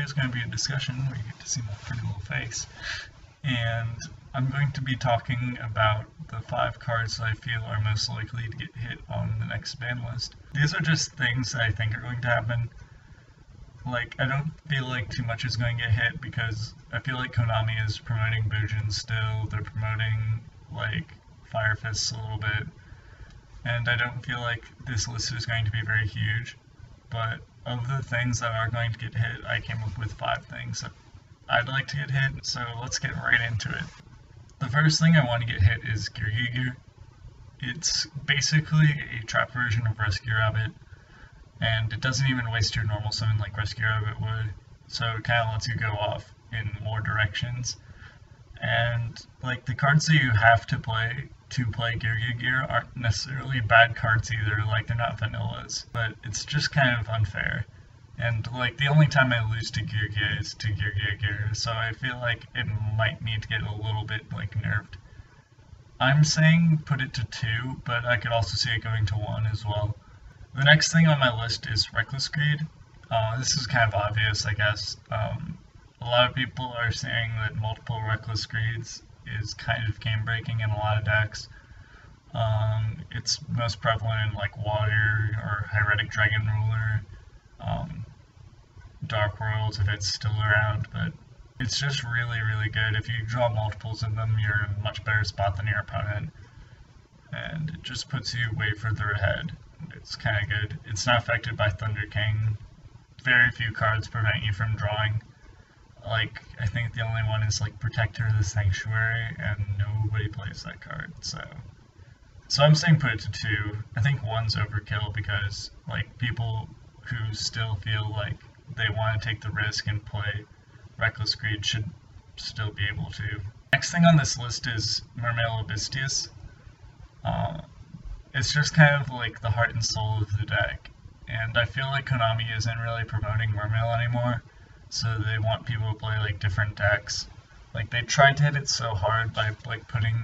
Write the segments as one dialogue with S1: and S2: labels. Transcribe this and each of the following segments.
S1: is going to be a discussion where you get to see my pretty little face. And I'm going to be talking about the 5 cards that I feel are most likely to get hit on the next ban list. These are just things that I think are going to happen. Like, I don't feel like too much is going to get hit because I feel like Konami is promoting Bujin still. They're promoting, like, Fire Fists a little bit. And I don't feel like this list is going to be very huge. But of the things that are going to get hit, I came up with 5 things that I'd like to get hit, so let's get right into it. The first thing I want to get hit is Gear. It's basically a trap version of Rescue Rabbit, and it doesn't even waste your normal summon like Rescue Rabbit would, so it kind of lets you go off in more directions. And like the cards that you have to play Gear aren't necessarily bad cards either, like they're not vanillas, but it's just kind of unfair. And like the only time I lose to Gear is to Gear, so I feel like it might need to get a little bit like nerfed. I'm saying put it to 2, but I could also see it going to 1 as well. The next thing on my list is Reckless Greed. This is kind of obvious, I guess. A lot of people are saying that multiple Reckless Greeds is kind of game breaking in a lot of decks. It's most prevalent in like Water or Hieratic Dragon Ruler. Dark Worlds if it's still around, but it's just really good. If you draw multiples of them, you're in a much better spot than your opponent, and it just puts you way further ahead. It's kind of good. It's not affected by Thunder King. Very few cards prevent you from drawing. Like, I think the only one is like Protector of the Sanctuary, and nobody plays that card, so I'm saying put it to 2. I think 1's overkill because like people who still feel like they want to take the risk and play Reckless Greed should still be able to. Next thing on this list is Mermail Abystius. It's just kind of like the heart and soul of the deck, and I feel like Konami isn't really promoting Mermail anymore, so they want people to play like different decks. Like they tried to hit it so hard by like putting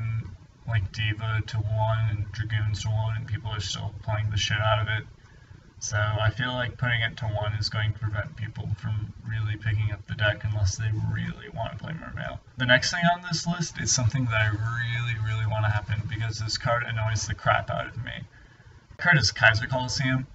S1: like Diva to 1 and Dragoons to 1, and people are still playing the shit out of it. So I feel like putting it to 1 is going to prevent people from really picking up the deck unless they really want to play Mermail. The next thing on this list is something that I really want to happen because this card annoys the crap out of me. The card is Kaiser Coliseum,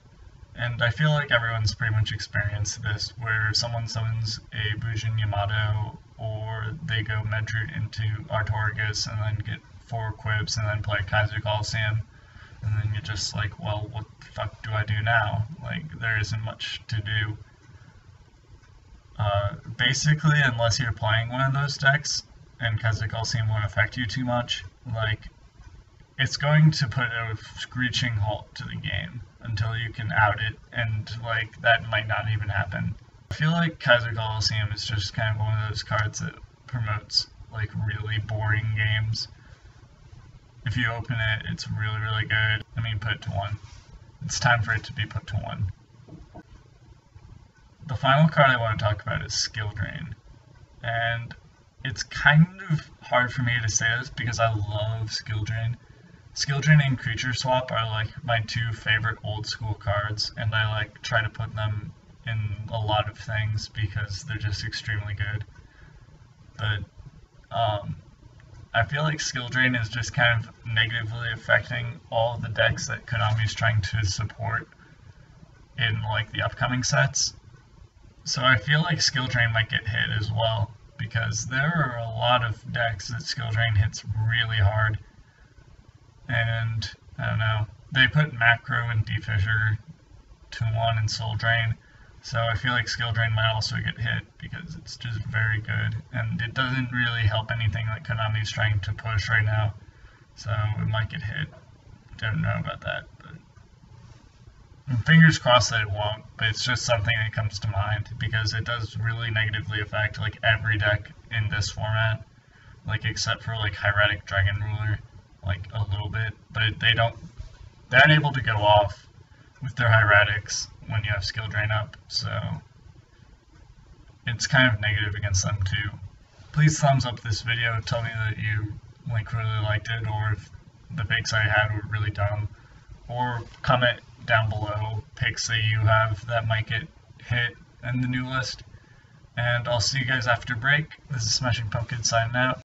S1: and I feel like everyone's pretty much experienced this, where someone summons a Bujin Yamato, or they go Medroot into Artorigus and then get 4 Quips and then play Kaiser Coliseum. And then you're just like, well, what the fuck do I do now? Like, there isn't much to do. Basically, unless you're playing one of those decks, and Kaiser Coliseum won't affect you too much, like, it's going to put a screeching halt to the game until you can out it, and, like, that might not even happen. I feel like Kaiser Coliseum is just kind of one of those cards that promotes, like, really boring games. If you open it, it's really good. I mean, put it to 1. It's time for it to be put to 1. The final card I want to talk about is Skill Drain. And it's kind of hard for me to say this because I love Skill Drain. Skill Drain and Creature Swap are like my 2 favorite old school cards, and I like try to put them in a lot of things because they're just extremely good. But, I feel like Skill Drain is just kind of negatively affecting all the decks that Konami is trying to support in like the upcoming sets. So I feel like Skill Drain might get hit as well, because there are a lot of decks that Skill Drain hits really hard. And I don't know, they put Macro and Defissure to 1 and Soul Drain. So I feel like Skill Drain might also get hit because it's just very good, and it doesn't really help anything that Konami's trying to push right now, so it might get hit. Don't know about that, but fingers crossed that it won't, but it's just something that comes to mind because it does really negatively affect like every deck in this format, like except for like Hieratic Dragon Ruler, like a little bit, but they're unable to go off with their Hieratics when you have Skill Drain up, so it's kind of negative against them too. Please thumbs up this video, tell me that you like really liked it, or if the picks I had were really dumb, or comment down below picks that you have that might get hit in the new list. and I'll see you guys after break. This is Smashing Pumpkin signing out.